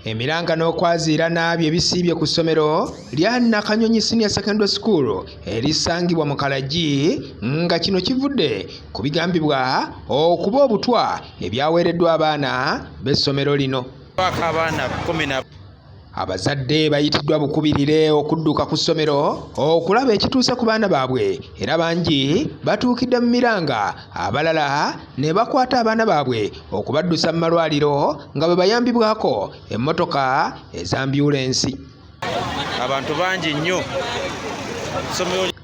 Emiranga n'okwaziira n'abyo ebisiibye ku ssomero lya Nakanyonyi Sec School erisangibwa mu Kalagi nga kino kivudde ku bigambibwa okuba obutwa ebyaweereddwa abaana b'essomero lino. Abazadde bayitiddwa bukubirire okudduka ku ssomero okulaba ekituuse ku baana baabwe era bangi batuukidde mu miranga, abalala ne bakwata abaana baabwe okubaddusa mu malwaliro nga bwe bayambibwako emmotoka ez'ambyulensi. Abantu bangi nnyo.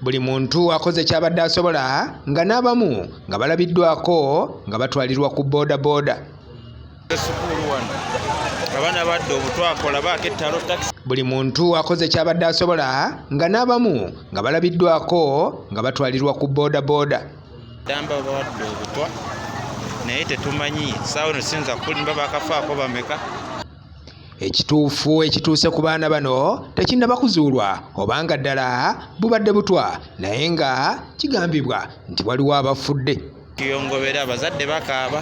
Buli muntu akoze kyabadde asobola nga n'abamu nga balabiddwako nga batwalirwa ku boodabooda. Abaana badde obutwa kolabako ettalo taxi. Buli muntu akoze kyabadde asobola nga n'abamu nga balabiddwako nga batwalirwa ku boodabooda. Damba badde obutwa naye tetumanyi saawa eno sinza kulimba bakafaako bameka. Ekituufu ekituuse ku baana bano tekinnaba kuzuulwa obanga ddala bubadde butwa, naye nga kigambibwa nti waliwo abafudde. Kiyongobera abazadde bakaaba.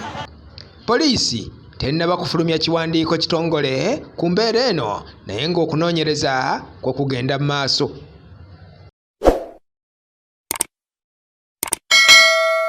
Poliisi tennaba kufulumya kiwandiiko kitongole ku mbeera eno, naye ng'okunoonyereza kwo kugenda mu maaso.